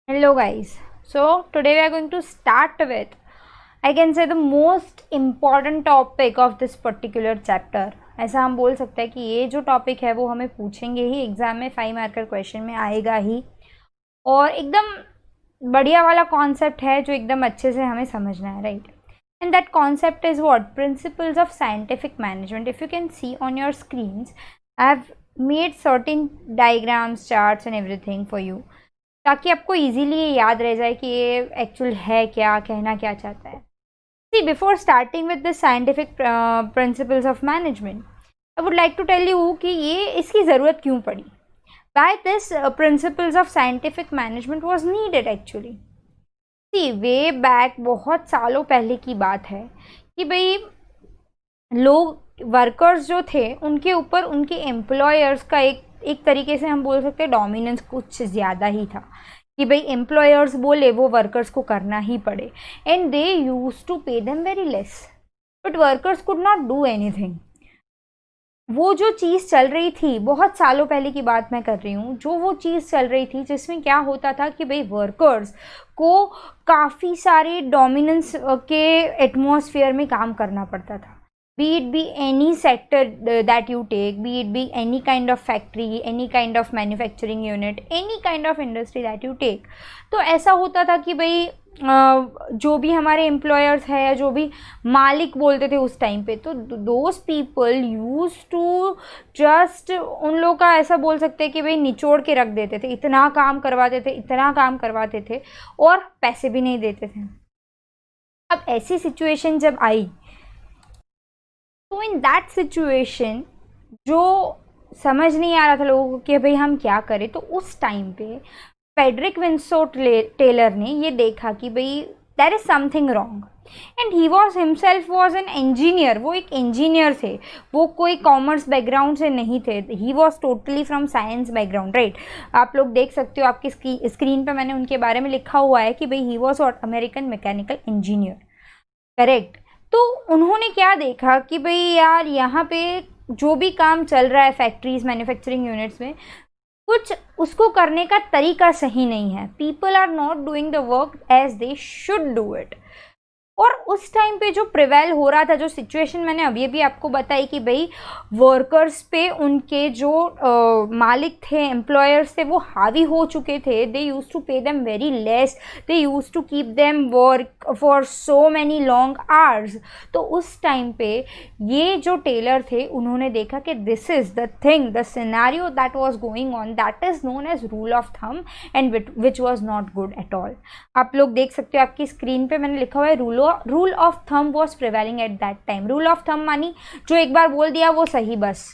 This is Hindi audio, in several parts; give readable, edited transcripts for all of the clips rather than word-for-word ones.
Hello guys. So today we are going to start with, I can say, the most important topic of this particular chapter. ऐसा हम बोल सकते हैं कि ये जो टॉपिक है वो हमें पूछेंगे ही एग्जाम में, 5 मार्कर क्वेश्चन में आएगा ही, और एकदम बढ़िया वाला कॉन्सेप्ट है जो एकदम अच्छे से हमें समझना है, right? And that concept is what? Principles of scientific management. If you can C on your screens, I have made certain diagrams, charts and everything for you, ताकि आपको इजीली ये याद रह जाए कि ये एक्चुअल है क्या, कहना क्या चाहता है. See, before starting with the scientific principles of management, I would like to tell you कि ये इसकी ज़रूरत क्यों पड़ी. Why this principles of scientific management was needed actually. See, way back बहुत सालों पहले की बात है कि भाई लोग, वर्कर्स जो थे, उनके ऊपर उनके एम्प्लॉयर्स का एक तरीके से हम बोल सकते हैं डोमिनेंस कुछ ज़्यादा ही था कि भाई एम्प्लॉयर्स बोले वो वर्कर्स को करना ही पड़े. And they use to pay them very less, but workers could not do anything. वो जो चीज़ चल रही थी, बहुत सालों पहले की बात मैं कर रही हूँ, जो वो चीज़ चल रही थी जिसमें क्या होता था कि भाई वर्कर्स को काफ़ी सारे डोमिनेंस के एटमॉस्फेयर में काम करना पड़ता था. Be it be any sector that you take, be it be any kind of factory, any kind of manufacturing unit, any kind of industry that you take. तो ऐसा होता था कि भाई जो भी हमारे एम्प्लॉयर्स है या जो भी मालिक बोलते थे उस टाइम पे, तो those people use to just, उन लोग का ऐसा बोल सकते हैं कि भाई निचोड़ के रख देते थे, इतना काम करवाते थे, इतना काम करवाते थे, और पैसे भी नहीं देते थे. अब ऐसी सिचुएशन जब आई, तो इन दैट सिचुएशन जो समझ नहीं आ रहा था लोगों को कि भाई हम क्या करें, तो उस टाइम पे फेडरिक विंसो टेलर ने ये देखा कि भाई there is something wrong. And he was himself was an engineer. वो एक इंजीनियर थे, वो कोई कॉमर्स बैकग्राउंड से नहीं थे. He was totally from science background, right? आप लोग देख सकते हो, आपकी स्क्रीन पे मैंने उनके बारे में लिखा हुआ है कि भाई he was American mechanical engineer, correct? तो उन्होंने क्या देखा कि भाई यार, यहाँ पे जो भी काम चल रहा है फैक्ट्रीज, मैन्युफैक्चरिंग यूनिट्स में, कुछ उसको करने का तरीका सही नहीं है. People are not doing the work as they should do it. और उस टाइम पे जो प्रिवेल हो रहा था, जो सिचुएशन मैंने अभी अभी आपको बताई कि भाई वर्कर्स पे उनके जो मालिक थे, एम्प्लॉयर्स थे, वो हावी हो चुके थे. They use to pay them very less, they use to keep them work for so many long hours. तो उस टाइम पे ये जो टेलर थे, उन्होंने देखा कि this is the thing, the scenario that was going on, that is known as rule of thumb, and which was not good at all. आप लोग देख सकते हो, आपकी स्क्रीन पे मैंने लिखा हुआ है rule of thumb was prevailing eight that time. Rule of thumb मानी जो एक बार बोल दिया वो सही, बस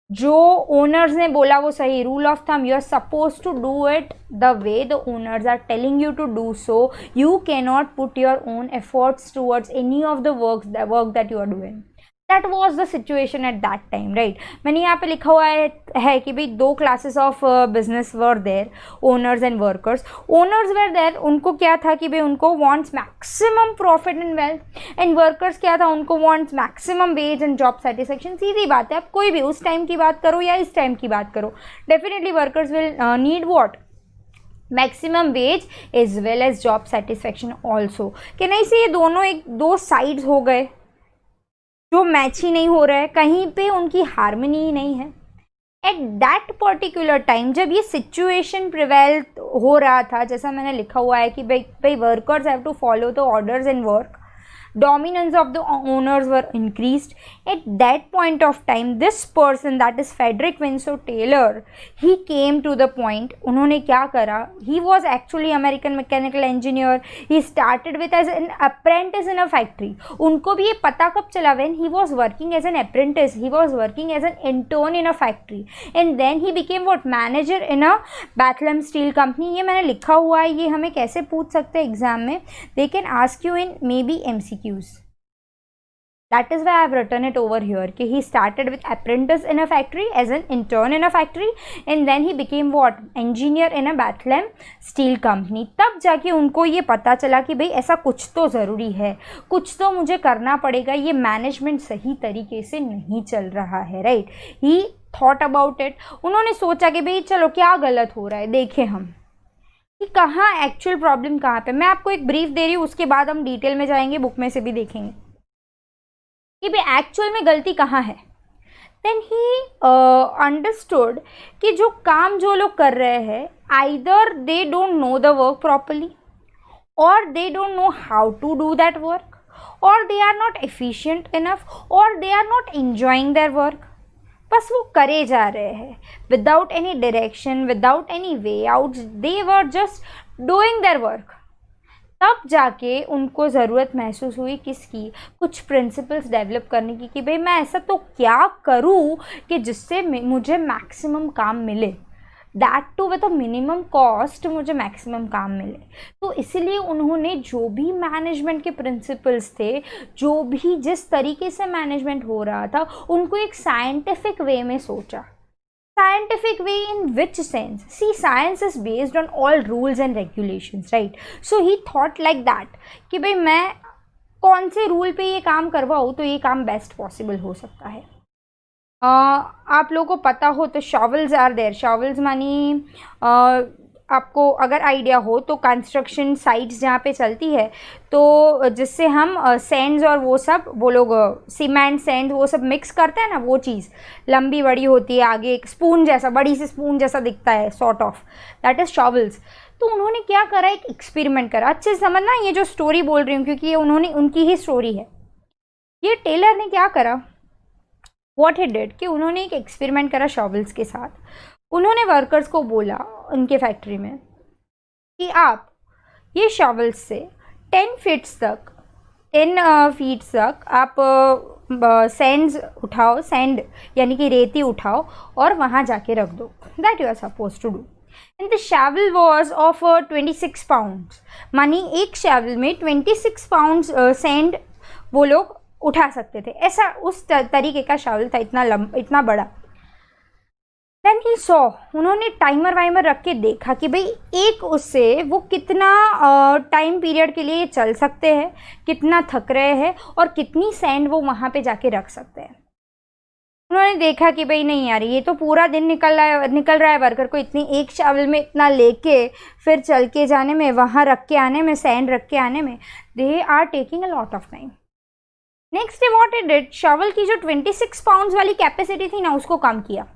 जो ओनर्स ने बोला वो सही. Rule of thumb, you are suppose to do it the way the owners are telling you to do so. You can not put your own efforts towards any of the work that you are doing. That was the situation at that time, right? मैंने यहाँ पे लिखा हुआ है कि भाई दो classes of business were there, owners and workers. Owners were there, उनको क्या था कि भाई उनको wants maximum profit and wealth. And workers क्या था, उनको wants maximum wage and job satisfaction. सीधी बात है, आप कोई भी उस टाइम की बात करो या इस टाइम की बात करो, definitely workers will need what? Maximum wage as well as job satisfaction also. कि नहीं से ये दोनों दो साइड्स हो गए जो मैच ही नहीं हो रहा है, कहीं पे उनकी हार्मनी ही नहीं है. एट दैट पर्टिकुलर टाइम जब ये सिचुएशन प्रिवेल हो रहा था, जैसा मैंने लिखा हुआ है कि भाई workers have to follow the orders and work, dominance of the owners were increased. At that point of time, this person, that is Frederick Winslow Taylor, he came to the point. उन्होंने क्या करा? He was actually American mechanical engineer. He started with as an apprentice in a factory. उनको भी ये पता कब चला? when he was working as an apprentice, he was working as an intern in a factory, and then he became what? manager in a Bethlehem Steel Company. ये मैंने लिखा हुआ है, ये हमें कैसे पूछ सकते हैं एग्जाम में? They can ask you in maybe MCQ. That is why I have written it over here कि he started with apprentice in a factory, as an intern in a factory, and then he became what? engineer in a Bethlehem Steel Company. तब जाके उनको ये पता चला कि भाई ऐसा कुछ तो ज़रूरी है, कुछ तो मुझे करना पड़ेगा, ये मैनेजमेंट सही तरीके से नहीं चल रहा है, right? He thought about it. उन्होंने सोचा कि भाई चलो क्या गलत हो रहा है, देखें हम. कि कहाँ एक्चुअल प्रॉब्लम कहाँ पे। मैं आपको एक ब्रीफ दे रही हूँ, उसके बाद हम डिटेल में जाएंगे, बुक में से भी देखेंगे कि भाई एक्चुअल में गलती कहाँ है। देन ही अंडरस्टूड कि जो काम जो लोग कर रहे हैं, either they don't know the work properly, or they don't know how to do that work, or they are not efficient enough, or they are not enjoying their work. बस वो करे जा रहे हैं without any direction, without any way out, they were just doing their work. तब जाके उनको ज़रूरत महसूस हुई किसकी, कुछ प्रिंसिपल्स डेवलप करने की कि भाई मैं ऐसा तो क्या करूँ कि जिससे मुझे मैक्सिमम काम मिले, that too with a minimum cost मुझे मैक्सिमम काम मिले। तो इसीलिए उन्होंने जो भी मैनेजमेंट के प्रिंसिपल्स थे, जो भी जिस तरीके से मैनेजमेंट हो रहा था, उनको एक साइंटिफिक वे में सोचा। Scientific way in which sense? See, science is based on all rules and regulations, right? So he thought like that कि भाई मैं कौन से रूल पे ये काम करवाऊँ तो ये काम बेस्ट पॉसिबल हो सकता है। आप लोगों को पता हो तो शॉवल्स आर देयर। शॉवल्स मानी आपको अगर आइडिया हो तो कंस्ट्रक्शन साइट्स जहाँ पे चलती है, तो जिससे हम सैंड्स और वो सब, वो लोग सीमेंट सैंड वो सब मिक्स करते हैं ना, वो चीज़ लंबी बड़ी होती है, आगे एक स्पून जैसा, बड़ी सी स्पून जैसा दिखता है, sort of, that is shovels. तो उन्होंने क्या करा, एक एक्सपेरिमेंट करा। अच्छे से समझना, ये जो स्टोरी बोल रही हूँ क्योंकि ये उन्होंने उनकी ही स्टोरी है। ये टेलर ने क्या करा, वॉट ही डिड, कि उन्होंने एक एक्सपेरिमेंट करा शॉवल्स के साथ। उन्होंने वर्कर्स को बोला उनके फैक्ट्री में कि आप ये शॉवल्स से 10 फीट्स तक आप सैंड्स उठाओ, सैंड यानी कि रेती उठाओ और वहाँ जाके रख दो, that you are suppose to do. And the shovel was of 26 pounds, मानी एक शैवल में 26 पाउंड्स सैंड वो लोग उठा सकते थे। ऐसा उस तरीके का शॉवल था, इतना बड़ा। देन ही सॉ, उन्होंने टाइमर वाइमर रख के देखा कि भाई एक उससे वो कितना टाइम पीरियड के लिए चल सकते हैं, कितना थक रहे हैं और कितनी सैंड वो वहाँ पे जाके रख सकते हैं। उन्होंने देखा कि भाई नहीं यार, ये तो पूरा दिन निकल रहा है वर्कर को इतनी एक शॉवल में इतना लेके फिर चल के जाने में, वहाँ रख के आने में, सैंड रख के आने में, they are taking a lot of time. Next day what it did, shovel की जो 26 पाउंड्स वाली कैपेसिटी थी ना, उसको कम किया।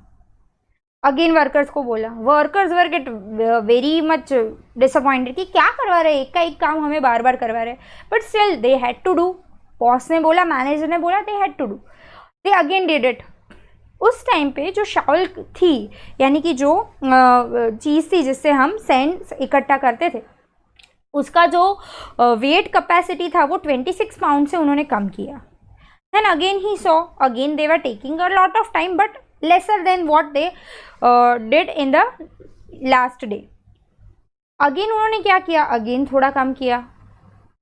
अगेन वर्कर्स को बोला, वर्कर्स वर गेट वेरी मच डिसअपॉइंटेड कि क्या करवा रहे, एक का एक काम हमें बार बार करवा रहे, but still they had to do. Boss ने बोला, मैनेजर ने बोला, they had to do, they again did it. उस टाइम पे जो शॉवल थी, यानी कि जो चीज़ थी जिससे हम सैंड इकट्ठा करते थे, उसका जो वेट कैपेसिटी था वो 26 पाउंड से उन्होंने कम किया। Then again he saw, again they were taking a lot of time but lesser than what they did in the last day. Again उन्होंने क्या किया, अगेन थोड़ा कम किया,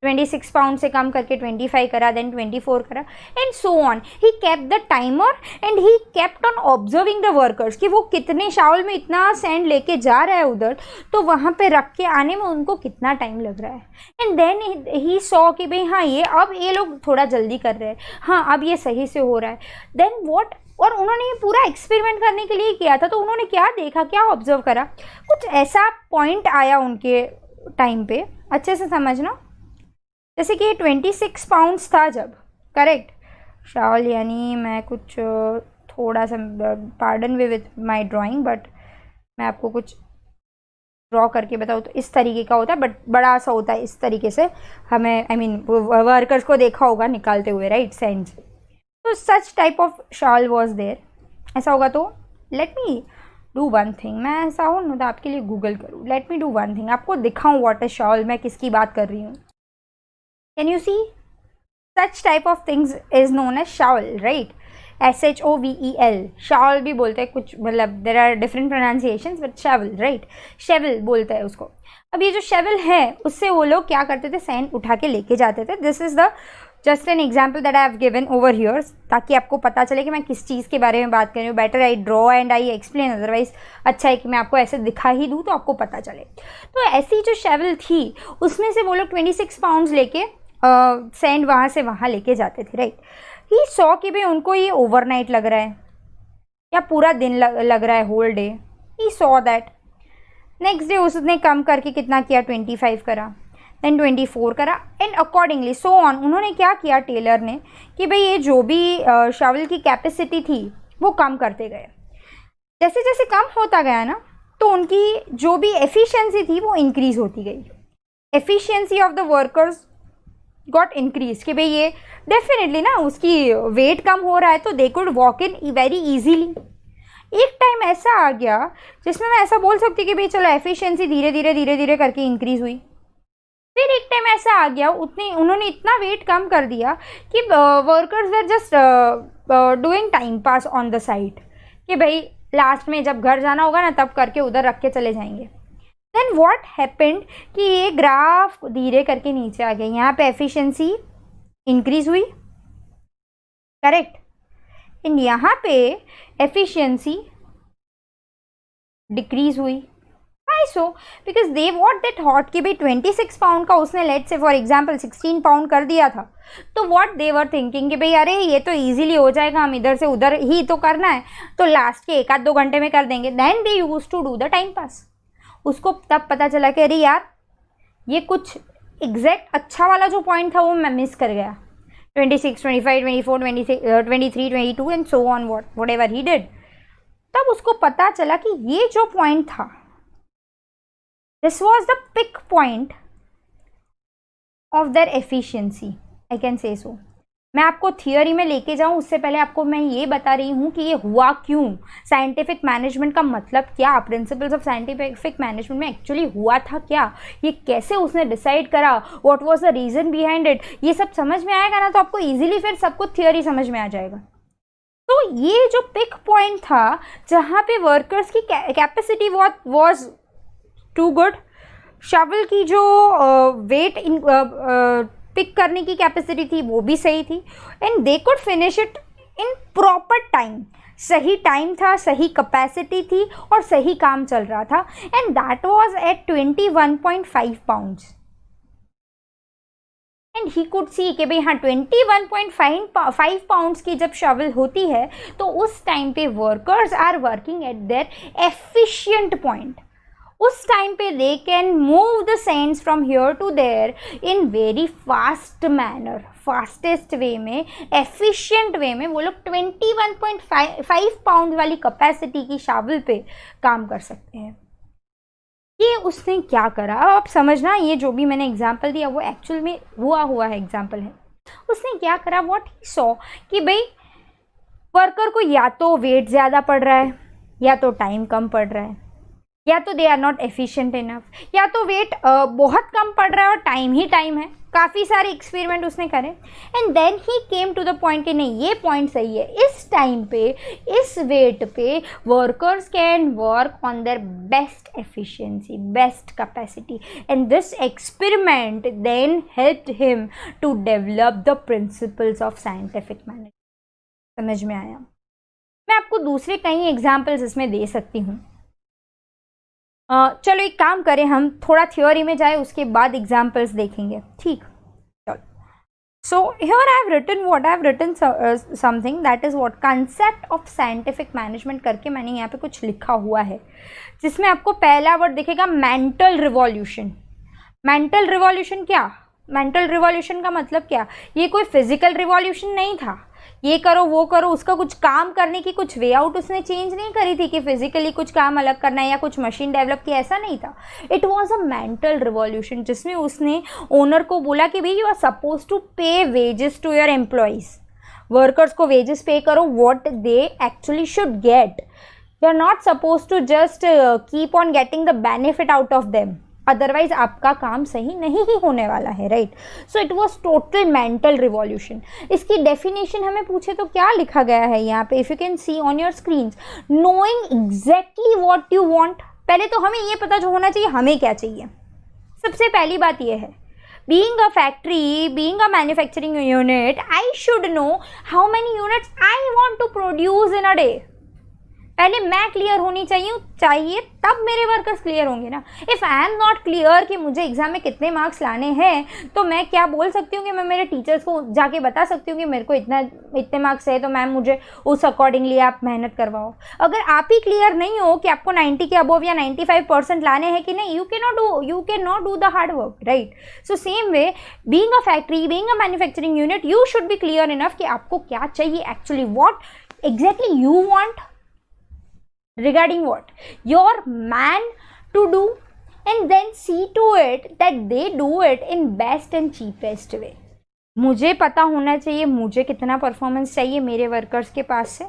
26 पाउंड से कम करके 25 करा, देन 24 करा, and so on. He kept the timer and he kept on observing the workers कि वो कितने शावल में इतना सैंड लेके जा रहा है उधर, तो वहाँ पे रख के आने में उनको कितना टाइम लग रहा है। एंड देन ही सॉ कि भाई हाँ, ये अब ये लोग थोड़ा जल्दी कर रहे हैं, हाँ अब ये सही से हो रहा है। देन वॉट, और उन्होंने ये पूरा एक्सपेरिमेंट करने के लिए किया था, तो उन्होंने क्या देखा, क्या ऑब्जर्व करा, कुछ ऐसा पॉइंट आया उनके टाइम पे, अच्छे से समझना। जैसे कि 26 पाउंड्स था जब, करेक्ट शावल, यानी मैं कुछ थोड़ा सा, pardon way with my drawing, but मैं आपको कुछ ड्रॉ करके बताऊँ तो इस तरीके का होता है, बट बड़ा सा होता है इस तरीके से, हमें आई मीन वर्कर्स को देखा होगा निकालते हुए, राइट, सैंड्स। तो such type of shovel was there. ऐसा होगा तो let me do one thing, मैं ऐसा हूँ ना तो आपके लिए गूगल करूँ, let me do one thing, आपको दिखाऊँ व्हाट इज शॉल, मैं किसकी बात कर रही हूँ। Can you see, such type of things is known as shovel, right, SHOVEL, shovel भी बोलते हैं कुछ, मतलब there are different pronunciations, but shovel, right, shovel बोलते हैं उसको। अब ये जो शेवल है, उससे वो लोग क्या करते थे, सैंड उठा के लेके जाते थे। This is the just an example that I have given over here, ताकि आपको पता चले कि मैं किस चीज़ के बारे में बात कर रही हूँ। Better I draw and I explain, otherwise अच्छा है कि मैं आपको ऐसे दिखा ही दूँ तो आपको पता चले। तो ऐसी जो शेवल थी, उसमें से वो लोग 26 पाउंड्स लेके सैंड वहाँ से वहाँ लेके जाते थे, राइट। ही सॉ कि भाई उनको ये ओवरनाइट लग रहा है या पूरा दिन लग रहा है, whole day. He saw that next day उसने कम करके कितना किया, 25 करा, देन 24 करा, एंड अकॉर्डिंगली सो ऑन। उन्होंने क्या किया टेलर ने कि भाई ये जो भी शॉवल की कैपेसिटी थी वो कम करते गए। जैसे जैसे कम होता गया ना, तो उनकी जो भी एफिशिएंसी थी वो इंक्रीज होती गई। Efficiency of the workers got increase, कि भाई ये डेफिनेटली ना उसकी वेट कम हो रहा है तो they could walk in very easily. एक टाइम ऐसा आ गया जिसमें मैं ऐसा बोल सकती कि भाई चलो एफिशिएंसी धीरे धीरे करके इंक्रीज हुई। फिर एक टाइम ऐसा आ गया उन्होंने इतना वेट कम कर दिया कि workers were just doing time pass on the side, कि भाई लास्ट में जब घर जाना होगा ना तब करके उधर रख के चले जाएंगे। देन व्हाट हैपेंड कि ये ग्राफ धीरे करके नीचे आ गया। यहाँ पे एफिशिएंसी इंक्रीज हुई, करेक्ट, एंड यहाँ पे एफिशिएंसी डिक्रीज हुई। Why so? Because they what they thought कि भाई 26 पाउंड का उसने लेट से फॉर एग्जाम्पल 16 पाउंड कर दिया था, तो what they were thinking कि भाई अरे ये तो इजीली हो जाएगा, हम इधर से उधर ही तो करना है, तो लास्ट के 1-2 घंटे में कर देंगे। Then they used to do the time pass। उसको तब पता चला कि अरे यार ये कुछ एग्जैक्ट अच्छा वाला जो पॉइंट था वो मैं मिस कर गया। 26, 25, 24, 23, 22 and so on whatever he did. तब उसको पता चला कि ये जो पॉइंट था, this was the peak point of their efficiency, I can say so. मैं आपको थियोरी में लेके जाऊं उससे पहले आपको मैं ये बता रही हूँ कि ये हुआ क्यों, साइंटिफिक मैनेजमेंट का मतलब क्या, प्रिंसिपल्स ऑफ साइंटिफिक मैनेजमेंट में एक्चुअली हुआ था क्या, ये कैसे उसने डिसाइड करा, what was the reason behind it. ये सब समझ में आएगा ना तो आपको इजीली फिर सब कुछ थियोरी समझ में आ जाएगा। तो ये जो पिक पॉइंट था जहाँ पे वर्कर्स की capacity was too good, shovel की जो वेट पिक करने की कैपेसिटी थी वो भी सही थी, and they could finish it in proper time. सही टाइम था, सही कैपेसिटी थी और सही काम चल रहा था, and that was at 21.5 pounds. And he could see कि भाई हाँ 21.5 पाउंड्स की जब शॉवल होती है तो उस टाइम पे workers are working at their efficient point. उस टाइम पे they can move the sands from here to there in very fast manner, fastest way में, एफिशिएंट वे में वो लोग 21.5 पाउंड वाली कैपेसिटी की शॉवल पे काम कर सकते हैं। ये उसने क्या करा, आप समझना, ये जो भी मैंने एग्जाम्पल दिया वो एक्चुअल में हुआ है एग्जाम्पल है। उसने क्या करा, व्हाट ही सॉ कि भाई वर्कर को या तो वेट ज़्यादा पड़ रहा है, या तो टाइम कम पड़ रहा है, या तो they are not efficient enough, या तो वेट बहुत कम पड़ रहा है और टाइम ही टाइम है। काफ़ी सारे एक्सपेरिमेंट उसने करे, and then he came to the point कि नहीं ये पॉइंट सही है, इस टाइम पे इस वेट पे workers can work on their best efficiency, best capacity, and this experiment then helped him to develop the principles of scientific management. समझ में आया? मैं आपको दूसरे कई एग्जाम्पल्स इसमें दे सकती हूँ। चलो एक काम करें, हम थोड़ा थ्योरी में जाए उसके बाद एग्जाम्पल्स देखेंगे, ठीक? चलो, so here I have written something that is what concept of scientific management करके मैंने यहाँ पे कुछ लिखा हुआ है, जिसमें आपको पहला वर्ड दिखेगा मेंटल रिवॉल्यूशन। मेंटल रिवॉल्यूशन क्या? मेंटल रिवॉल्यूशन का मतलब क्या? ये कोई फिजिकल रिवॉल्यूशन नहीं था, ये करो वो करो, उसका कुछ काम करने की कुछ वे आउट उसने चेंज नहीं करी थी कि फिजिकली कुछ काम अलग करना है या कुछ मशीन डेवलप किया, ऐसा नहीं था। It was a mental revolution जिसमें उसने ओनर को बोला कि भाई you are suppose to pay wages to your employees, workers को वेजेस पे करो what they actually should get, you are not suppose to just keep on getting the benefit out of them, otherwise आपका काम सही नहीं ही होने वाला है, right? So it was total mental revolution. इसकी डेफिनेशन हमें पूछे तो क्या लिखा गया है यहाँ पे, if you can C on your screen, knowing exactly what you want. पहले तो हमें ये पता जो होना चाहिए हमें क्या चाहिए। सबसे पहली बात यह है, being a factory, being a manufacturing unit, I should know how many units I want to produce in a day. पहले मैं क्लियर होनी चाहिए तब मेरे वर्कर्स क्लियर होंगे ना। If I am not clear कि मुझे एग्जाम में कितने मार्क्स लाने हैं, तो मैं क्या बोल सकती हूँ कि मैं मेरे टीचर्स को जाके बता सकती हूँ कि मेरे को इतने मार्क्स है, तो मैम मुझे उस अकॉर्डिंगली आप मेहनत करवाओ। अगर आप ही क्लियर नहीं हो कि आपको 90 के अबव या 95% लाने हैं कि नहीं, you can not do the hard work, right. So same way, being a factory, being a manufacturing unit, you should be clear enough कि आपको क्या चाहिए actually, what exactly you want, regarding what your man to do, and then see to it that they do it in best and cheapest way. मुझे पता होना चाहिए मुझे कितना परफॉर्मेंस चाहिए मेरे वर्कर्स के पास से,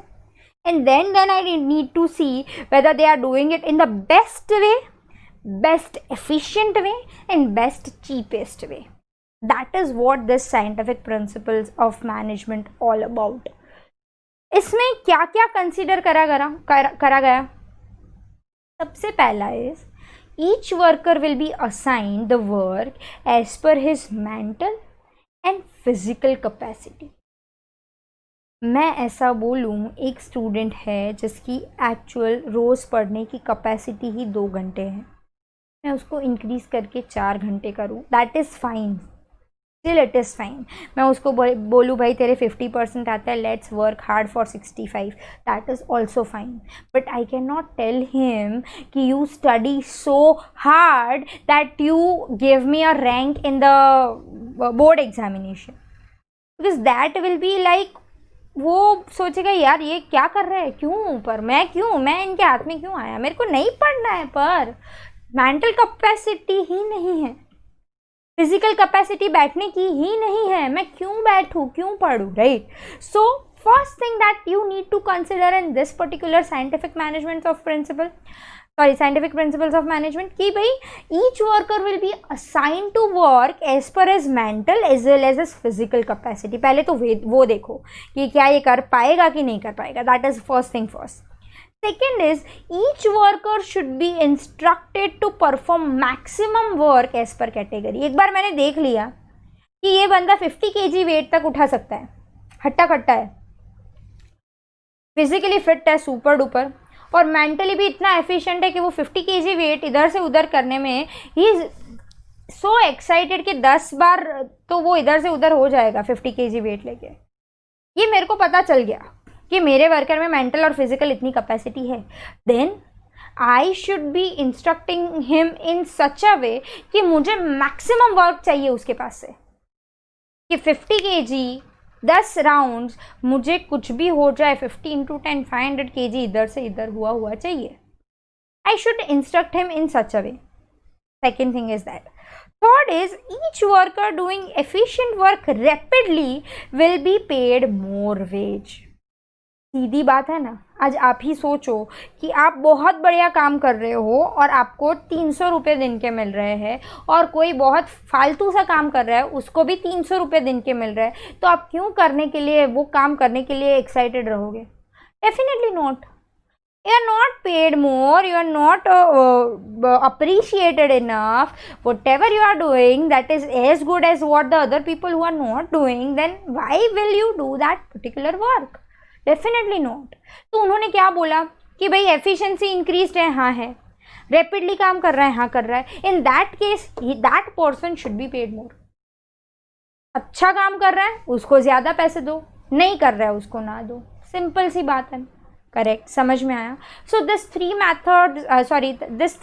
and then I need to see whether they are doing it in the best way, best efficient way, and best cheapest way. That is what this scientific principles of management all about. इसमें क्या क्या कंसीडर करा गया? सबसे पहला is each worker will be assign the work as per his mental and physical capacity. मैं ऐसा बोलूँ, एक स्टूडेंट है जिसकी एक्चुअल रोज़ पढ़ने की कैपेसिटी ही 2 घंटे है, मैं उसको इंक्रीज़ करके 4 घंटे करूँ, that is fine, still it is fine. मैं उसको बोलूँ भाई तेरे 50% आता है, let's work hard for 65, that is also fine. But I can not tell him कि you study so hard that you give me a rank in the board examination, because that will be like, वो सोचेगा यार ये क्या कर रहे हैं, क्यों पर मैं इनके हाथ में क्यों आया, मेरे को नहीं पढ़ना है, पर मेंटल कैपेसिटी ही नहीं है, फिजिकल कैपेसिटी बैठने की ही नहीं है, मैं क्यों बैठूं, क्यों पढ़ूं, right. So first thing that you need to consider in this particular scientific principles of management कि भाई each worker will be assign to work as per as mental as well as as physical capacity. पहले तो वो देखो कि क्या ये कर पाएगा कि नहीं कर पाएगा, that is first thing first. Second is each worker should be instructed to perform maximum work as per category। एक बार मैंने देख लिया कि ये बंदा 50 kg वेट तक उठा सकता है, हट्टा कट्टा है, फिजिकली फिट है सुपर डुपर, और मेंटली भी इतना एफिशिएंट है कि वो 50 kg वेट इधर से उधर करने में ही इज सो एक्साइटेड कि 10 बार तो वो इधर से उधर हो जाएगा 50 kg वेट लेके। ये मेरे को पता चल गया कि मेरे वर्कर में मेंटल और फिजिकल इतनी कैपेसिटी है, then I should be instructing him in such a way कि मुझे मैक्सिमम वर्क चाहिए उसके पास से, कि 50 kg 10 राउंड्स, मुझे कुछ भी हो जाए 50 × 10 500 kg इधर से इधर हुआ चाहिए। I should instruct him in such a way. Second thing is that. Third is each worker doing efficient work rapidly will be paid more wage. सीधी बात है ना, आज आप ही सोचो कि आप बहुत बढ़िया काम कर रहे हो और आपको 300 रुपये दिन के मिल रहे हैं, और कोई बहुत फालतू सा काम कर रहा है उसको भी 300 रुपये दिन के मिल रहे हैं, तो आप क्यों वो काम करने के लिए एक्साइटेड रहोगे? Definitely not. You are not paid more, you are not appreciated enough. Whatever you are doing that is as good as what the other people who are not doing, then why will you do that particular work? Definitely not. तो उन्होंने क्या बोला कि भाई एफिशिएंसी इंक्रीज्ड है, हाँ है, रैपिडली काम कर रहा है, हाँ कर रहा है, in that case that person should be paid मोर। अच्छा काम कर रहा है उसको ज़्यादा पैसे दो, नहीं कर रहा है उसको ना दो, सिंपल सी बात है। करेक्ट, समझ में आया? So this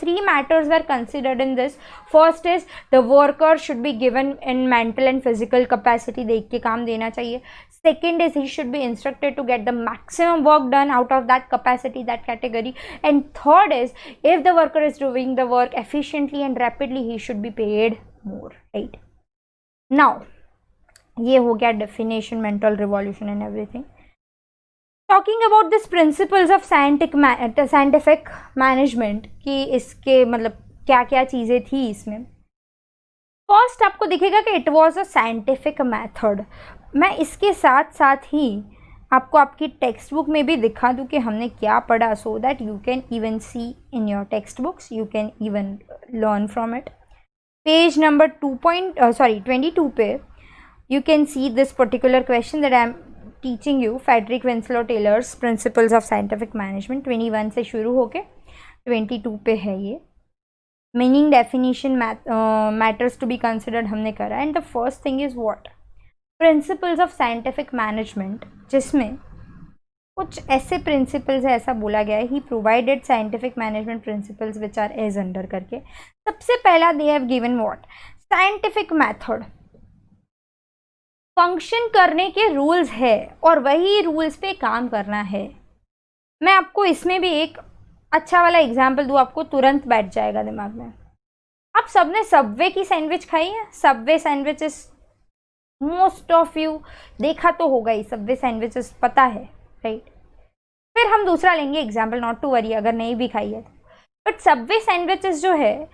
three matters were considered in this. First is the worker should be given in mental and physical capacity, देख के काम देना चाहिए। Second is he should be instructed to get the maximum work done out of that capacity, that category. And third is if the worker is doing the work efficiently and rapidly, he should be paid more, right? Now, ये हो गया definition, mental revolution and everything. Talking about this principles of scientific management कि इसके मतलब क्या क्या चीज़ें थी इसमें। फर्स्ट आपको दिखेगा कि it was a scientific method. मैं इसके साथ साथ ही आपको आपकी टेक्स्ट बुक में भी दिखा दूँ कि हमने क्या पढ़ा, so that you can even see in your text books, you can even learn from it. Page number 22 पे you can see this particular question that I am teaching you Frederick Winslow Taylor's principles of scientific management 21 से शुरू होके 22 पे है ये. Meaning definition matters to be considered हमने करा. And the first thing is what, principles of scientific management, जिसमें कुछ ऐसे प्रिंसिपल्स है, ऐसा बोला गया है, he provided scientific management principles which are as under करके. सबसे पहला they have given what, scientific method, function करने के रूल्स है और वही रूल्स पे काम करना है. मैं आपको इसमें भी एक अच्छा वाला एग्जाम्पल दूँ, आपको तुरंत बैठ जाएगा दिमाग में. आप सबने सबवे की सैंडविच खाई है? Subway sandwiches most of you देखा तो होगा ही, सबवे सैंडविचेस पता है, राइट. फिर हम दूसरा लेंगे एग्जाम्पल, नॉट टू वरी अगर नहीं भी खाई है. बट सबवे सैंडविचेस जो है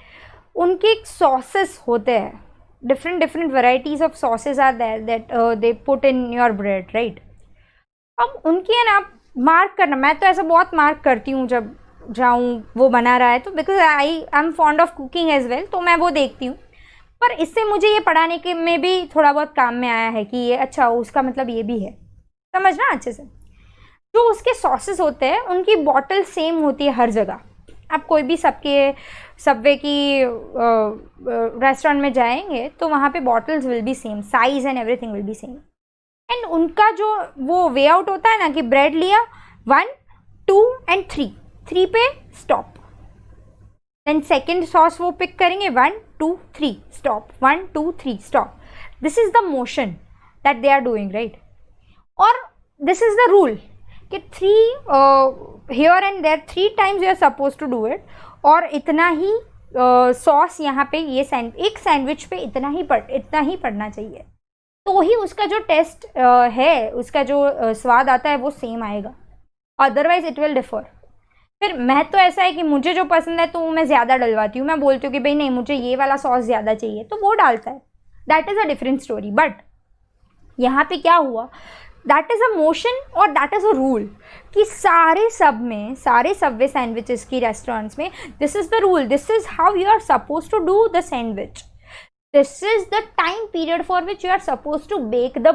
उनके सॉसेस होते हैं, different varieties of sauces are there that they put in your bread, right. अब उनकी है ना, आप मार्क करना, मैं तो ऐसा बहुत मार्क करती हूँ जब जाऊँ वो बना रहा है तो, because I am fond of cooking as well, तो मैं वो देखती हूँ. पर इससे मुझे ये पढ़ाने के में भी थोड़ा बहुत काम में आया है कि ये अच्छा उसका मतलब ये भी है, समझना अच्छे से. जो उसके सॉसेस होते हैं उनकी बॉटल सेम होती है हर जगह. आप कोई भी सबवे की रेस्टोरेंट में जाएंगे तो वहाँ पे bottles will be same, size and everything will be same. And उनका जो वो वे आउट होता है ना कि ब्रेड लिया 1 2 एंड 3 पे स्टॉप, देन सेकेंड सॉस वो पिक करेंगे 1 2 3 stop, 1 2 3 stop. This is the motion that they are doing, right. और दिस इज द रूल कि 3 here and there 3 times you are suppose to do it. और इतना ही सॉस यहाँ पे ये एक सैंडविच पे इतना ही पड़ना चाहिए, तो ही उसका जो टेस्ट है, उसका जो स्वाद आता है वो सेम आएगा, अदरवाइज इट विल डिफर. फिर मैं तो ऐसा है कि मुझे जो पसंद है तो मैं ज़्यादा डलवाती हूँ, मैं बोलती हूँ कि भाई नहीं मुझे ये वाला सॉस ज़्यादा चाहिए, तो वो डालता है. That is a different story. But यहाँ पे क्या हुआ, दैट इज़ अ मोशन और दैट इज़ अ रूल कि सारे सबवे सैंडविचेस की रेस्टोरेंट्स में this is the rule, this is how you are suppose to do the sandwich, this is the time period for which you are suppose to bake the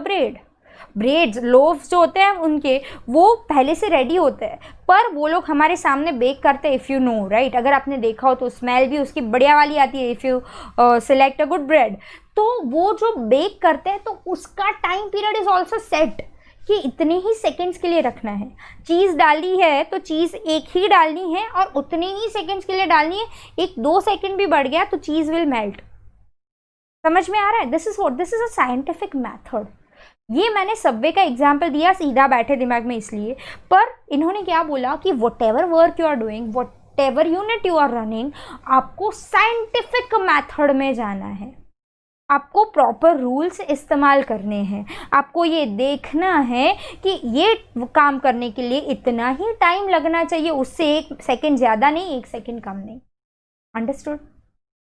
breads loaves जो होते हैं उनके वो पहले से रेडी होते हैं, पर वो लोग हमारे सामने बेक करते हैं, इफ़ यू नो, राइट. अगर आपने देखा हो तो स्मेल भी उसकी बढ़िया वाली आती है if you select a good bread. तो वो जो बेक करते हैं तो उसका time period is also set कि इतने ही सेकंड्स के लिए रखना है. चीज़ डाली है तो चीज़ एक ही डालनी है और उतने ही सेकंड्स के लिए डालनी है. 1-2 सेकंड भी बढ़ गया तो चीज़ विल मेल्ट. समझ में आ रहा है? This is a scientific method. ये मैंने सबवे का एग्जाम्पल दिया सीधा बैठे दिमाग में इसलिए, पर इन्होंने क्या बोला कि whatever work you are doing, whatever unit you are running, आपको साइंटिफिक मैथड में जाना है, आपको प्रॉपर रूल्स इस्तेमाल करने हैं, आपको ये देखना है कि ये काम करने के लिए इतना ही टाइम लगना चाहिए, उससे 1 सेकेंड ज़्यादा नहीं, 1 सेकेंड कम नहीं. Understood?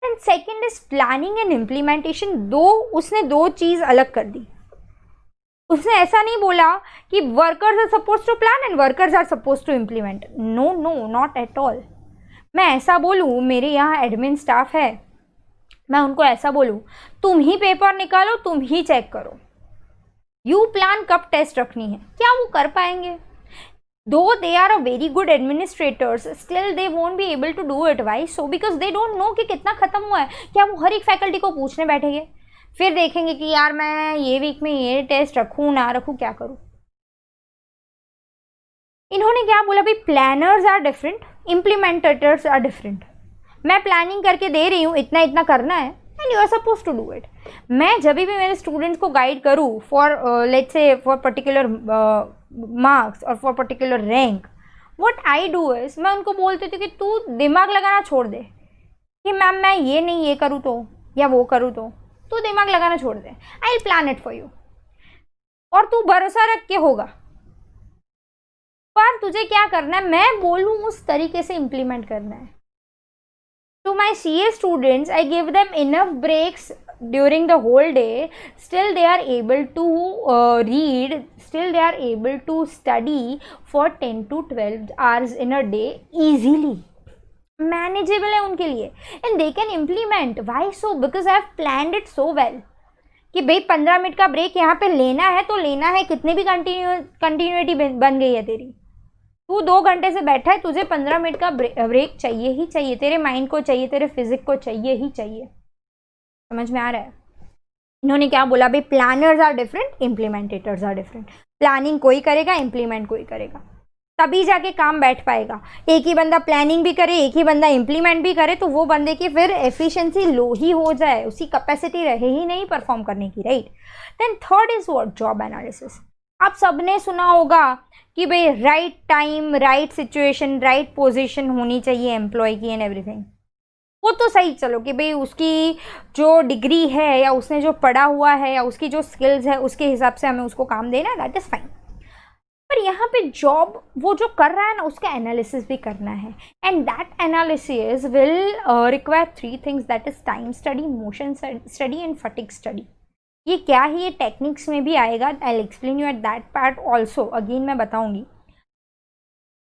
And second is planning and implementation. उसने 2 चीज़ अलग कर दी. उसने ऐसा नहीं बोला कि workers are suppose to plan and workers are suppose to implement. No, not at all. मैं ऐसा बोलूँ, मेरे यहाँ एडमिन स्टाफ है, मैं उनको ऐसा बोलूँ तुम ही पेपर निकालो, तुम ही चेक करो, यू प्लान कब टेस्ट रखनी है, क्या वो कर पाएंगे? Though they are a very good administrators, still they won't be able to do it. Why? So because they don't know कि कितना खत्म हुआ है. क्या वो हर एक फैकल्टी को पूछने बैठेंगे, फिर देखेंगे कि यार मैं ये वीक में ये टेस्ट रखूँ ना रखूँ, क्या करूँ? इन्होंने क्या बोला भाई, planners are different, implementators are different. मैं प्लानिंग करके दे रही हूँ, इतना इतना करना है, and you are suppose to do it. मैं जब भी मेरे स्टूडेंट्स को गाइड करूँ for let's say for particular marks और for particular rank, what I do is, मैं उनको बोलती थी कि तू दिमाग लगाना छोड़ दे कि मैम मैं ये नहीं ये करूँ तो या वो करूँ तो, तू दिमाग लगाना छोड़ दे, I will plan it for you, और तू भरोसा रख के होगा. पर तुझे क्या करना है, मैं बोलूँ उस तरीके से इम्प्लीमेंट करना है. To my CA students, I give them enough breaks during the whole day. Still they are able to read, still they are able to study for 10 to 12 hours in a day easily. Manageable है उनके लिए, and they can implement. Why so? Because I have planned it so well. कि भाई 15 मिनट का ब्रेक यहाँ पे लेना है तो लेना है, कितनी भी कंटिन्यूटी बन गई है तेरी, तू 2 घंटे से बैठा है, तुझे 15 मिनट का ब्रेक चाहिए ही चाहिए, तेरे माइंड को चाहिए, तेरे फिजिक को चाहिए ही चाहिए। समझ में आ रहा है? इन्होंने क्या बोला भाई, planners are different, implementators are different. Planning कोई करेगा, इम्प्लीमेंट कोई करेगा, तभी जाके काम बैठ पाएगा। एक ही बंदा प्लानिंग भी करे, एक ही बंदा इम्प्लीमेंट भी करे, तो वो बंदे की फिर एफिशिएंसी लो ही हो जाए, उसकी कैपेसिटी रहे ही नहीं परफॉर्म करने की, right. Then third is what, job analysis. आप सबने सुना होगा कि भाई right time, right situation, right position होनी चाहिए एम्प्लॉय की एंड एवरीथिंग। वो तो सही, चलो कि भाई उसकी जो डिग्री है या उसने जो पढ़ा हुआ है या उसकी जो स्किल्स है उसके हिसाब से हमें उसको काम देना है, दैट इज फाइन। पर यहाँ पे जॉब वो जो कर रहा है ना, उसका एनालिसिस भी करना है, and that analysis will require 3 things, that is time study, motion study and fatigue study. ये क्या है, ये टेक्निक्स में भी आएगा, I will explain you at that part also, again मैं बताऊंगी।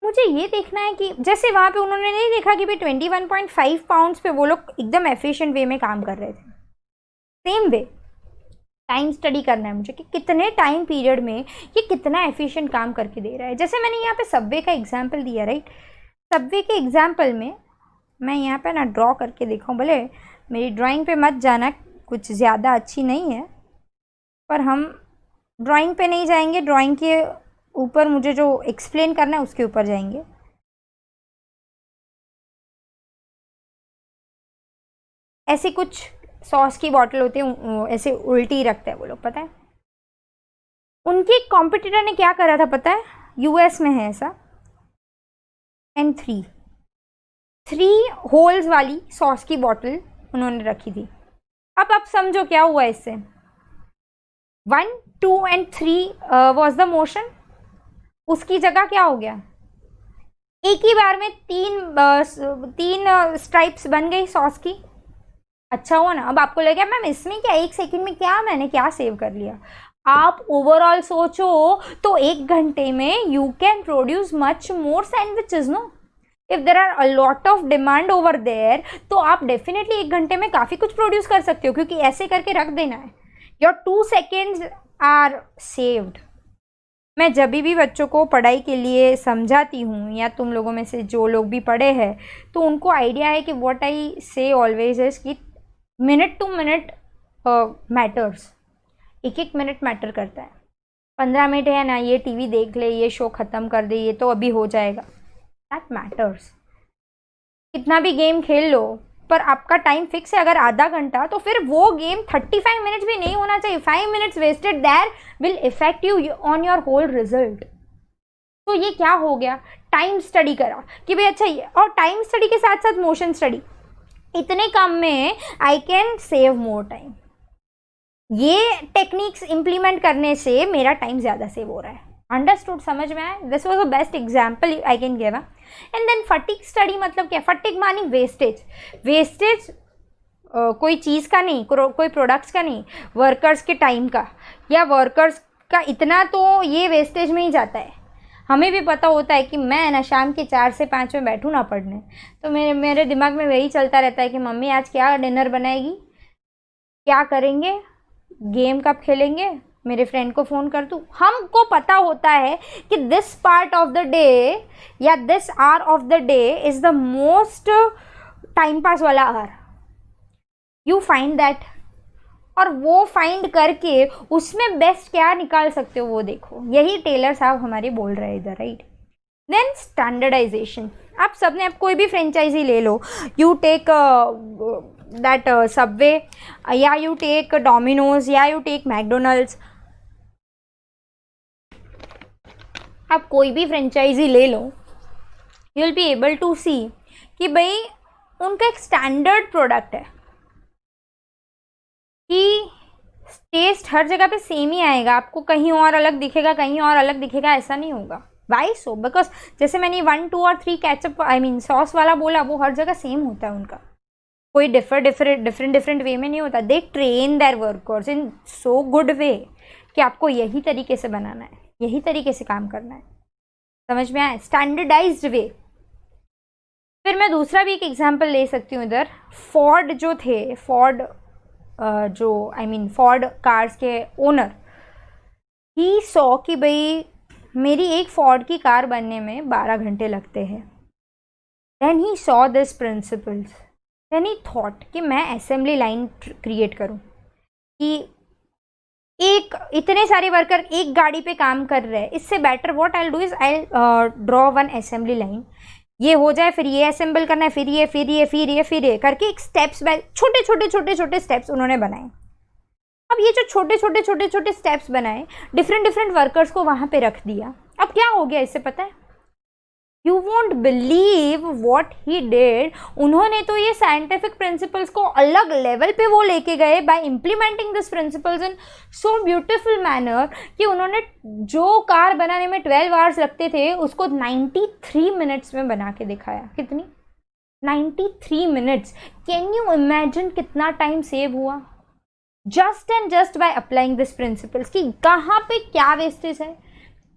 मुझे ये देखना है कि जैसे वहाँ पे उन्होंने नहीं देखा कि भाई 21.5 पाउंड्स पे वो लोग एकदम एफिशिएंट वे में काम कर रहे थे, सेम वे टाइम स्टडी करना है मुझे कि कितने टाइम पीरियड में ये कितना एफिशिएंट काम करके दे रहा है। जैसे मैंने यहाँ पे सबवे का एग्जाम्पल दिया, राइट। सबवे के एग्जाम्पल में मैं यहाँ पे ना ड्रॉ करके देखूँ, भले मेरी ड्राइंग पे मत जाना, कुछ ज़्यादा अच्छी नहीं है, पर हम ड्राइंग पे नहीं जाएंगे, ड्राइंग के ऊपर मुझे जो एक्सप्लेन करना है उसके ऊपर जाएंगे। ऐसी कुछ सॉस की बॉटल होती है, ऐसे उल्टी रखते हैं वो लोग, पता है। उनके कॉम्पिटिटर ने क्या करा था पता है, यूएस में है ऐसा, एंड थ्री होल्स वाली सॉस की बॉटल उन्होंने रखी थी। अब आप समझो क्या हुआ इससे, 1, 2 and 3 वॉज द मोशन, उसकी जगह क्या हो गया, एक ही बार में तीन स्ट्राइप्स बन गई सॉस की। अच्छा हुआ ना। अब आपको लगेगा मैम इसमें क्या, 1 सेकंड में क्या मैंने क्या सेव कर लिया। आप ओवरऑल सोचो तो 1 घंटे में you can produce much more sandwiches, no. If there are a lot of demand over there, तो आप डेफिनेटली 1 घंटे में काफ़ी कुछ प्रोड्यूस कर सकते हो, क्योंकि ऐसे करके रख देना है। Your 2 seconds are saved. मैं जब भी बच्चों को पढ़ाई के लिए समझाती हूँ, या तुम लोगों में से जो लोग भी पढ़े हैं, तो उनको आइडिया है कि व्हाट आई से ऑलवेज इज कि मिनट टू मिनट मैटर्स, एक मिनट मैटर करता है। 15 मिनट है ना, ये टीवी देख ले, ये शो ख़त्म कर दे, ये तो अभी हो जाएगा, दैट मैटर्स। कितना भी गेम खेल लो, पर आपका टाइम फिक्स है अगर आधा घंटा, तो फिर वो गेम 35 मिनट्स भी नहीं होना चाहिए। 5 minutes wasted there will effect you on your whole result. तो ये क्या हो गया, टाइम स्टडी करा कि भाई अच्छा ये, और टाइम स्टडी के साथ साथ मोशन स्टडी, इतने कम में I can save more time. ये टेक्निक्स इंप्लीमेंट करने से मेरा टाइम ज़्यादा सेव हो रहा है। अंडरस्टूड, समझ में आया? This was the best example I can give. And then fatigue study मतलब क्या, फटिग मानी वेस्टेज। वेस्टेज कोई चीज़ का नहीं, कोई प्रोडक्ट्स का नहीं, वर्कर्स के टाइम का, या वर्कर्स का इतना तो ये वेस्टेज में ही जाता है। हमें भी पता होता है कि मैं ना शाम के 4 से 5 में बैठूँ ना पढ़ने, तो मेरे दिमाग में वही चलता रहता है कि मम्मी आज क्या डिनर बनाएगी, क्या करेंगे, गेम कब खेलेंगे, मेरे फ्रेंड को फ़ोन कर दूँ। हमको पता होता है कि this part of the day या this hour of the day is the most time pass वाला आवर, यू फाइंड दैट। और वो फाइंड करके उसमें बेस्ट क्या निकाल सकते हो वो देखो। यही टेलर साहब हमारे बोल रहे हैं इधर, राइट। Then standardisation. आप सबने, आप कोई भी फ्रेंचाइजी ले लो, यू टेक दैट सबवे, या यू टेक डोमिनोज, या यू टेक मैकडोनल्ड्स, आप कोई भी फ्रेंचाइजी ले लो, you will be able to see कि भाई उनका एक स्टैंडर्ड प्रोडक्ट है, कि टेस्ट हर जगह पे सेम ही आएगा, आपको कहीं और अलग दिखेगा, कहीं और अलग दिखेगा, ऐसा नहीं होगा। Y so? बिकॉज जैसे मैंने 1, 2 और 3 केचप सॉस वाला बोला, वो हर जगह सेम होता है उनका, कोई डिफरेंट वे में नहीं होता। They train their workers in so good way कि आपको यही तरीके से बनाना है, यही तरीके से काम करना है। समझ में आया? स्टैंडर्डाइज्ड वे। फिर मैं दूसरा भी एक एग्जांपल ले सकती हूँ इधर। फोर्ड जो थे, फोर्ड जो आई मीन फोर्ड कार्स के ओनर, ही सॉ कि भाई मेरी एक फोर्ड की कार बनने में 12 घंटे लगते हैं। Then he saw this principles, then he thought कि मैं असेंबली लाइन क्रिएट करूं कि एक इतने सारे वर्कर एक गाड़ी पे काम कर रहे हैं, इससे better what I will do is I draw one assembly line, ये हो जाए फिर ये असेंबल करना है, फिर ये फिर ये फिर ये फिर ये करके एक स्टेप्स बाय छोटे छोटे छोटे छोटे स्टेप्स उन्होंने बनाए। अब ये जो छोटे छोटे छोटे छोटे स्टेप्स बनाए, डिफरेंट डिफरेंट वर्कर्स को वहां पे रख दिया। अब क्या हो गया इससे पता है? You won't believe what he did. उन्होंने तो ये साइंटिफिक प्रिंसिपल्स को अलग लेवल पे वो लेके गए bye implementing this principles in so beautiful manner कि उन्होंने जो कार बनाने में 12 आवर्स लगते थे उसको 93 मिनट्स में बना के दिखाया। कितनी? 93 मिनट्स। कैन यू इमेजिन कितना टाइम सेव हुआ just and just by applying this principles. कि कहाँ पे क्या वेस्टेज है,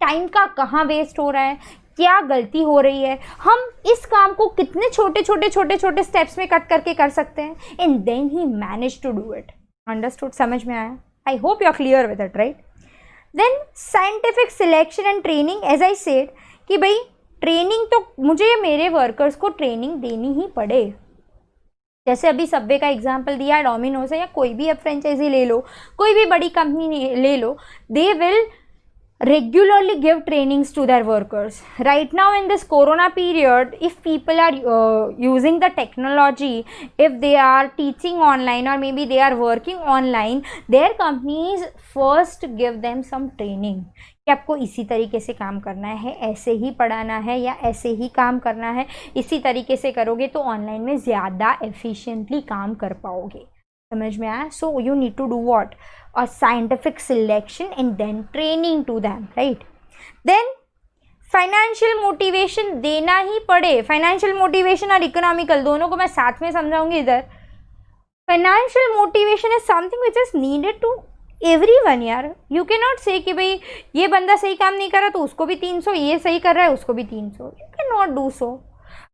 टाइम का कहाँ वेस्ट हो रहा है, क्या गलती हो रही है, हम इस काम को कितने छोटे छोटे छोटे छोटे स्टेप्स में कट करके कर सकते हैं। And then he manage to do it. Understood? समझ में आया? I hope you are clear with it, right? Then scientific selection and training, as I said कि भाई ट्रेनिंग तो मुझे मेरे वर्कर्स को ट्रेनिंग देनी ही पड़े। जैसे अभी सबवे का एग्जाम्पल दिया, डोमिनोज है या कोई भी अब फ्रेंचाइजी ले लो, कोई भी बड़ी कंपनी ले लो, they will regularly give trainings to their workers. Right now in this corona period, if people are using the technology, if they are teaching online or maybe they are working online, their companies first give them some training कि आपको इसी तरीके से काम करना है, ऐसे ही पढ़ाना है या ऐसे ही काम करना है, इसी तरीके से करोगे तो ऑनलाइन में ज़्यादा एफिशिएंटली काम कर पाओगे। समझ में आया? So you need to do what? A scientific selection and then training to them, right? Then financial motivation देना ही पड़े। financial motivation और economical दोनों को मैं साथ में समझाऊंगी इधर। financial motivation is something which is needed to everyone यार। you cannot say कि भाई ये बंदा सही काम नहीं कर रहा तो उसको भी 300, ये सही कर रहा है उसको भी 300। you cannot do so।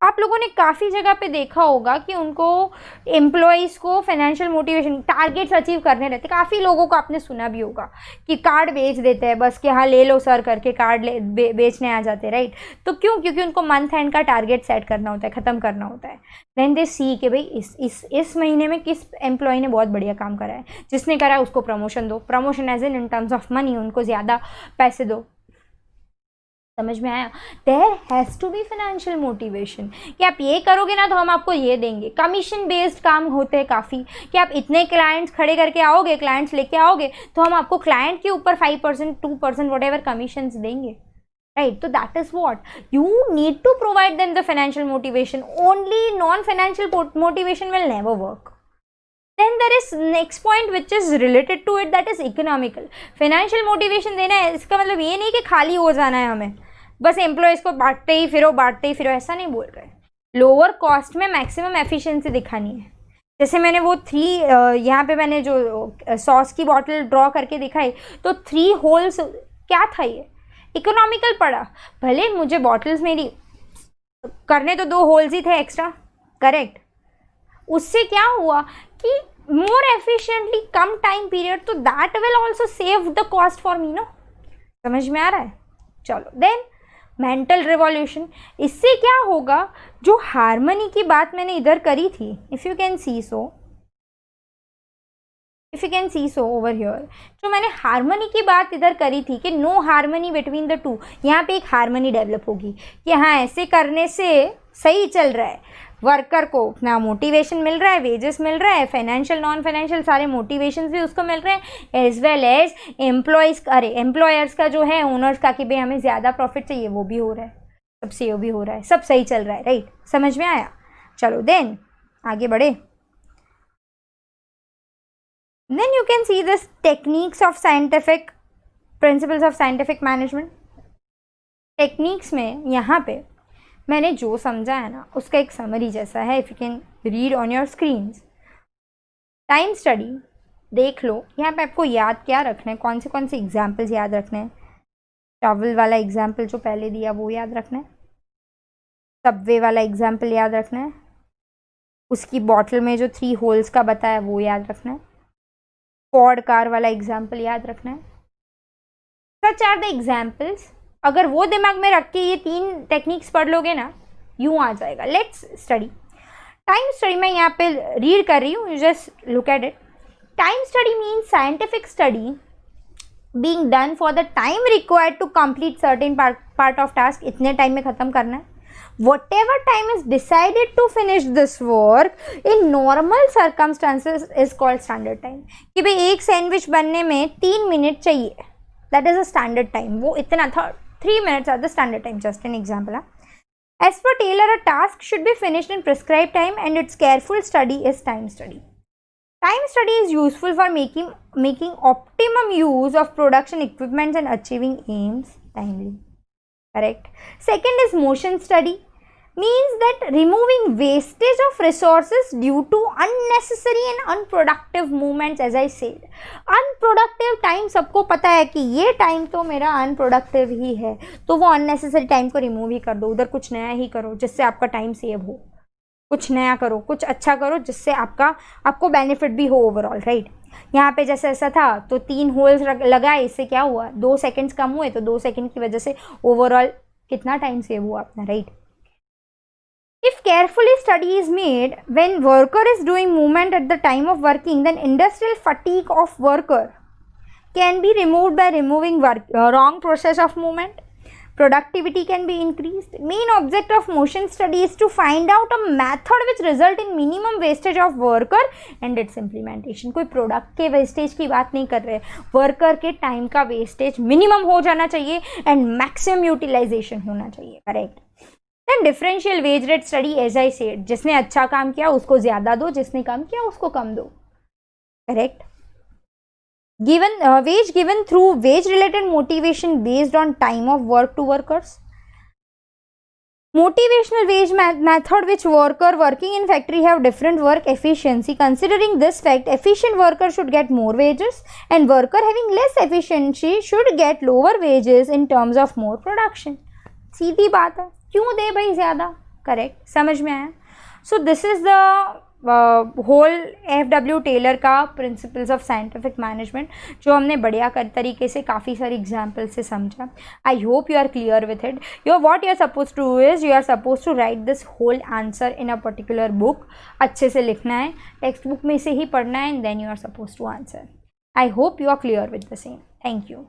आप लोगों ने काफ़ी जगह पे देखा होगा कि उनको एम्प्लॉयज़ को फाइनेंशियल मोटिवेशन टारगेट्स अचीव करने रहते। काफ़ी लोगों को आपने सुना भी होगा कि कार्ड बेच देते हैं बस कि हाँ ले लो सर करके कार्ड बेचने आ जाते हैं, राइट? तो क्यों? क्योंकि उनको मंथ एंड का टारगेट सेट करना होता है, ख़त्म करना होता है। देन दे सी कि भाई इस महीने में किस एम्प्लॉय ने बहुत बढ़िया काम करा है, जिसने करा है उसको प्रमोशन दो। Promotion as in terms of money, उनको ज़्यादा पैसे दो। समझ में आया? There has to be financial motivation कि आप ये करोगे ना तो हम आपको ये देंगे। कमीशन बेस्ड काम होते हैं काफ़ी कि आप इतने क्लाइंट्स खड़े करके आओगे, क्लाइंट्स लेके आओगे तो हम आपको क्लाइंट के ऊपर 5%, 2% वट एवर कमीशंस देंगे, राइट? तो that is what you need to provide them the financial motivation. Only non financial motivation will never work. Then there is next point which is related to it, that is economical। Financial motivation देना है इसका मतलब ये नहीं कि खाली हो जाना है हमें, बस एम्प्लॉयज़ को बांटते ही फिरो, ऐसा नहीं बोल रहे। लोअर कॉस्ट में मैक्सिमम एफिशिएंसी दिखानी है। जैसे मैंने वो यहाँ पे मैंने जो सॉस की बॉटल ड्रॉ करके दिखाई तो 3 होल्स, क्या था ये? इकोनॉमिकल पड़ा। भले मुझे बॉटल्स मेरी करने तो 2 होल्स ही थे एक्स्ट्रा, करेक्ट? उससे क्या हुआ कि मोर एफिशिएंटली कम टाइम पीरियड, तो that will also save the cost for me, no? समझ में आ रहा है? चलो देन मेंटल रिवॉल्यूशन। इससे क्या होगा, जो हार्मनी की बात मैंने इधर करी थी, if you can see so over here, जो मैंने हार्मनी की बात इधर करी थी कि no harmony between the two, यहाँ पे एक हार्मनी डेवलप होगी कि हाँ ऐसे करने से सही चल रहा है, वर्कर को अपना मोटिवेशन मिल रहा है, वेजेस मिल रहा है, फाइनेंशियल नॉन फाइनेंशियल सारे मोटिवेशंस भी उसको मिल रहे हैं, एज वेल एज एम्प्लॉयर्स का जो है, ओनर्स का कि भाई हमें ज़्यादा प्रॉफिट चाहिए, वो भी हो रहा है, सबसे वो भी हो रहा है, सब सही चल रहा है, राइट? समझ में आया? चलो देन आगे बढ़े। Then you can see this techniques of scientific principles of scientific management. Techniques में यहाँ पे मैंने जो समझा है ना उसका एक समरी जैसा है, if you can read on your screens. Time study देख लो, यहाँ पे आपको याद क्या रखना है, कौन से एग्जाम्पल्स याद रखने हैं। ट्रैवल वाला एग्जाम्पल जो पहले दिया वो याद रखना है, सबवे वाला एग्जाम्पल याद रखना है, उसकी बॉटल में जो 3 होल्स का बताया वो याद रखना है, फॉर्ड कार वाला एग्जाम्पल याद रखना है। Such are the examples. अगर वो दिमाग में रख के ये 3 टेक्निक्स पढ़ लोगे ना, यूं आ जाएगा। Let's study time study. मैं यहाँ पे रीड कर रही हूँ, you just look at it. Time study means scientific study being done for the time required to complete certain part of task। इतने टाइम में ख़त्म करना है। whatever time is decided to finish this work in normal circumstances is called standard time। कि भाई एक सैंडविच बनने में 3 मिनट चाहिए, that is a standard time। वो इतना था, 3 minutes are the standard time। just an example। as per Taylor, a task should be finished in prescribed time and its careful study is time study। Time study is useful for making optimum use of production equipment and achieving aims timely। Correct। Second is motion study, means that removing wastage of resources due to unnecessary and unproductive movements। as I said, unproductive time सबको पता है कि ये टाइम तो मेरा unproductive ही है, तो वो unnecessary टाइम को रिमूव ही कर दो। उधर कुछ नया ही करो जिससे आपका टाइम सेव हो। कुछ नया करो, कुछ अच्छा करो जिससे आपको बेनिफिट भी हो ओवरऑल, राइट। यहाँ पे जैसे ऐसा था तो 3 होल्स लगाए, इससे क्या हुआ, 2 सेकेंड्स कम हुए, तो 2 सेकेंड की वजह से ओवरऑल कितना टाइम सेव हुआ अपना, right. If carefully study is made when worker is doing movement at the time of working, then industrial fatigue of worker can be removed by removing wrong process of movement। Productivity can be increased। Main object of motion study is to find out a method which result in minimum wastage of worker and its implementation। कोई प्रोडक्ट के वेस्टेज की बात नहीं कर रहे, वर्कर के टाइम का वेस्टेज मिनिमम हो जाना चाहिए एंड मैक्सिमम यूटिलाइजेशन होना चाहिए, correct. Then differential wage rate study, as I said, जिसने अच्छा काम किया उसको ज़्यादा दो, जिसने कम किया उसको कम दो, correct. Given wage given through wage related motivation based on time of work to workers। Motivational wage method which worker working in factory have different work efficiency। Considering this fact, efficient worker should get more wages and worker having less efficiency should get lower wages in terms of more production। सीधी बात है, क्यों दे भाई ज़्यादा, करेक्ट, समझ में आया। So this is the whole FW Taylor का प्रिंसिपल्स ऑफ साइंटिफिक मैनेजमेंट, जो हमने बढ़िया तरीके से काफ़ी सारी एग्जाम्पल से समझा। I hope you are clear with it. What you are suppose to do is, you are suppose to write this whole answer in a particular book. अच्छे से लिखना है, टेक्स्ट बुक में से ही पढ़ना है, and then you are suppose to answer. I hope you are clear with the same. Thank you.